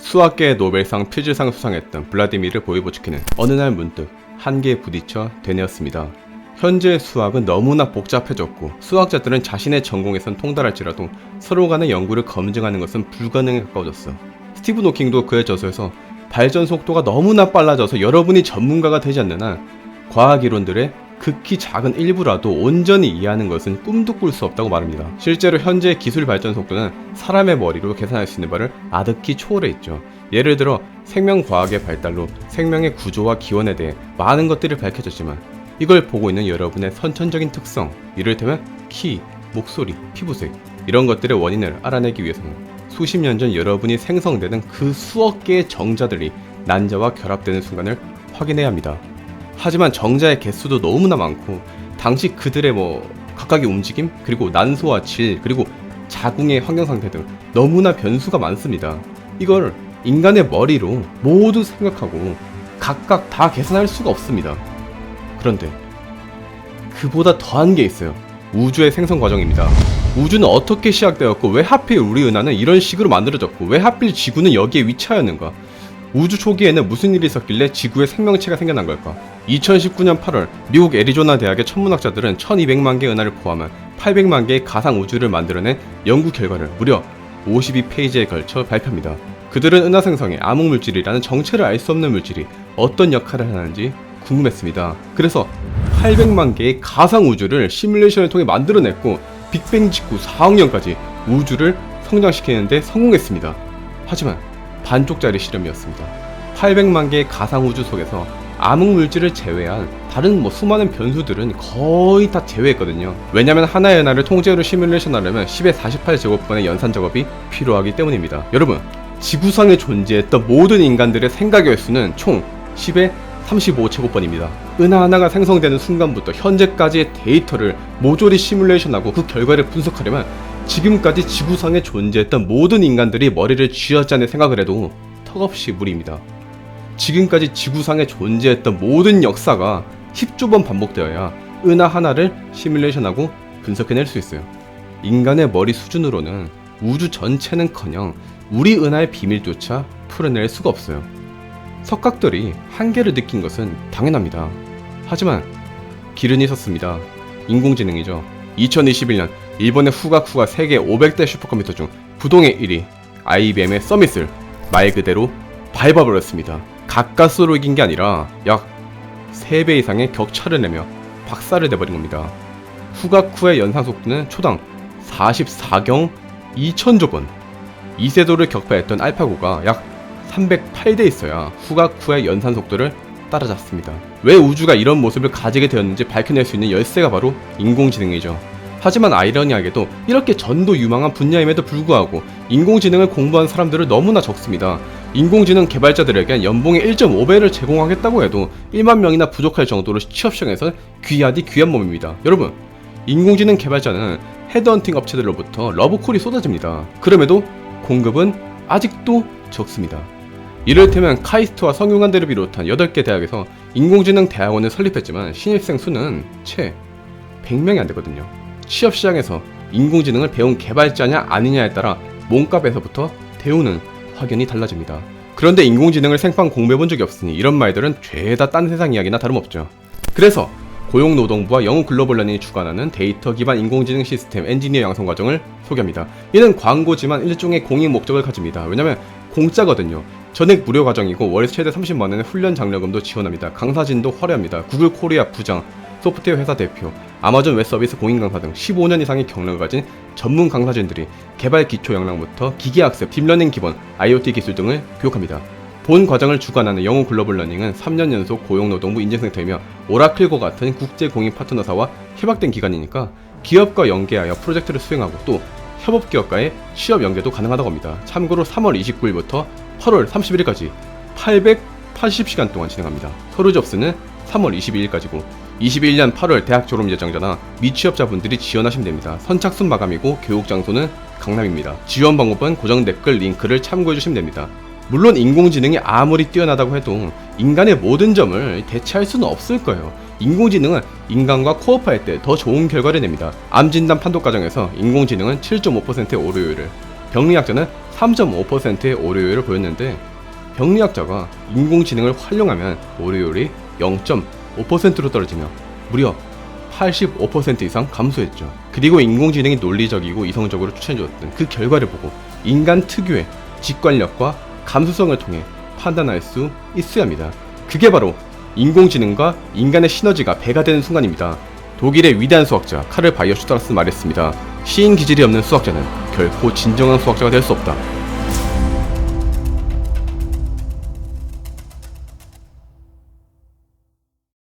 수학계의 노벨상 피즈상 수상했던 블라디미르 보이보츠키는 어느 날 문득 한계에 부딪혀 되뇌었습니다. 현재의 수학은 너무나 복잡해졌고 수학자들은 자신의 전공에선 통달할지라도 서로 간의 연구를 검증하는 것은 불가능에 가까워졌어. 스티븐 호킹도 그의 저서에서 발전 속도가 너무나 빨라져서 여러분이 전문가가 되지 않는 한 과학 이론들의 극히 작은 일부라도 온전히 이해하는 것은 꿈도 꿀 수 없다고 말합니다. 실제로 현재의 기술 발전 속도는 사람의 머리로 계산할 수 있는 바를 아득히 초월해 있죠. 예를 들어 생명과학의 발달로 생명의 구조와 기원에 대해 많은 것들이 밝혀졌지만 이걸 보고 있는 여러분의 선천적인 특성, 이를테면 키, 목소리, 피부색 이런 것들의 원인을 알아내기 위해서는 수십 년 전 여러분이 생성되는 그 수억 개의 정자들이 난자와 결합되는 순간을 확인해야 합니다. 하지만 정자의 개수도 너무나 많고 당시 그들의 각각의 움직임, 그리고 난소와 질, 그리고 자궁의 환경 상태 등 너무나 변수가 많습니다. 이걸 인간의 머리로 모두 생각하고 각각 다 계산할 수가 없습니다. 그런데 그보다 더한 게 있어요. 우주의 생성 과정입니다. 우주는 어떻게 시작되었고 왜 하필 우리 은하는 이런 식으로 만들어졌고 왜 하필 지구는 여기에 위치하였는가? 우주 초기에는 무슨 일이 있었길래 지구에 생명체가 생겨난 걸까? 2019년 8월 미국 애리조나 대학의 천문학자들은 1200만 개의 은하를 포함한 800만 개의 가상 우주를 만들어낸 연구 결과를 무려 52페이지에 걸쳐 발표합니다. 그들은 은하 생성에 암흑물질이라는 정체를 알 수 없는 물질이 어떤 역할을 하는지 궁금했습니다. 그래서 800만 개의 가상 우주를 시뮬레이션을 통해 만들어냈고 빅뱅 직후 4억 년까지 우주를 성장시키는데 성공했습니다. 하지만 반쪽짜리 실험이었습니다. 800만 개의 가상 우주 속에서 암흑물질을 제외한 다른 수많은 변수들은 거의 다 제외했거든요. 왜냐면 하나의 은하를 통째로 시뮬레이션하려면 10의 48제곱번의 연산 작업이 필요하기 때문입니다. 여러분, 지구상에 존재했던 모든 인간들의 생각의 횟수는 총 10의 35제곱번입니다. 은하 하나가 생성되는 순간부터 현재까지의 데이터를 모조리 시뮬레이션하고 그 결과를 분석하려면 지금까지 지구상에 존재했던 모든 인간들이 머리를 쥐어짜내 생각을 해도 턱없이 무리입니다. 지금까지 지구상에 존재했던 모든 역사가 10조 번 반복되어야 은하 하나를 시뮬레이션하고 분석해낼 수 있어요. 인간의 머리 수준으로는 우주 전체는커녕 우리 은하의 비밀조차 풀어낼 수가 없어요. 석각들이 한계를 느낀 것은 당연합니다. 하지만 길은 있었습니다. 인공지능이죠. 2021년 일본의 후가쿠가 세계 500대 슈퍼컴퓨터 중 부동의 1위 IBM의 서밋을 말 그대로 밟아버렸습니다. 가까스로 이긴 게 아니라 약 3배 이상의 격차를 내며 박살을 내버린 겁니다. 후가쿠의 연산 속도는 초당 44경 2000조 번, 이세돌을 격파했던 알파고가 약 308대 있어야 후가쿠의 연산 속도를 따라잡습니다. 왜 우주가 이런 모습을 가지게 되었는지 밝혀낼 수 있는 열쇠가 바로 인공지능이죠. 하지만 아이러니하게도 이렇게 전도 유망한 분야임에도 불구하고 인공지능을 공부한 사람들은 너무나 적습니다. 인공지능 개발자들에겐 연봉의 1.5배를 제공하겠다고 해도 1만 명이나 부족할 정도로 취업 시장에서 귀하디 귀한 몸입니다. 여러분, 인공지능 개발자는 헤드헌팅 업체들로부터 러브콜이 쏟아집니다. 그럼에도 공급은 아직도 적습니다. 이를테면 카이스트와 성균관대를 비롯한 8개 대학에서 인공지능 대학원을 설립했지만 신입생 수는 채 100명이 안 되거든요. 취업시장에서 인공지능을 배운 개발자냐 아니냐에 따라 몸값에서부터 대우는 확연히 달라집니다. 그런데 인공지능을 생판 공부해본 적이 없으니 이런 말들은 죄다 딴 세상 이야기나 다름없죠. 그래서 고용노동부와 영국글로벌런이 주관하는 데이터 기반 인공지능 시스템 엔지니어 양성 과정을 소개합니다. 이는 광고지만 일종의 공익 목적을 가집니다. 왜냐면 공짜거든요. 전액 무료 과정이고 월 최대 30만원의 훈련 장려금도 지원합니다. 강사진도 화려합니다. 구글 코리아 부장, 소프트웨어 회사 대표, 아마존 웹서비스 공인 강사 등 15년 이상의 경력을 가진 전문 강사진들이 개발 기초 역량부터 기계학습, 딥러닝 기본, IoT 기술 등을 교육합니다. 본 과정을 주관하는 영국 글로벌러닝은 3년 연속 고용노동부 인증센터이며 오라클과 같은 국제 공인 파트너사와 협약된 기관이니까 기업과 연계하여 프로젝트를 수행하고 또 협업기업과의 취업 연계도 가능하다고 합니다. 참고로 3월 29일부터 8월 31일까지 880시간 동안 진행합니다. 서류 접수는 3월 22일까지고 21년 8월 대학 졸업 예정자나 미취업자분들이 지원하시면 됩니다. 선착순 마감이고 교육 장소는 강남입니다. 지원 방법은 고정 댓글 링크를 참고해주시면 됩니다. 물론 인공지능이 아무리 뛰어나다고 해도 인간의 모든 점을 대체할 수는 없을 거예요. 인공지능은 인간과 코업할 때 더 좋은 결과를 냅니다. 암진단 판독 과정에서 인공지능은 7.5%의 오류율을, 병리학자는 3.5%의 오류율을 보였는데 병리학자가 인공지능을 활용하면 오류율이 0.5%로 떨어지며 무려 85% 이상 감소했죠. 그리고 인공지능이 논리적이고 이성적으로 추천해줬던 그 결과를 보고 인간 특유의 직관력과 감수성을 통해 판단할 수 있어야 합니다. 그게 바로 인공지능과 인간의 시너지가 배가 되는 순간입니다. 독일의 위대한 수학자 카를 바이어 슈트라스는 말했습니다. 시인 기질이 없는 수학자는 결코 진정한 수학자가 될 수 없다.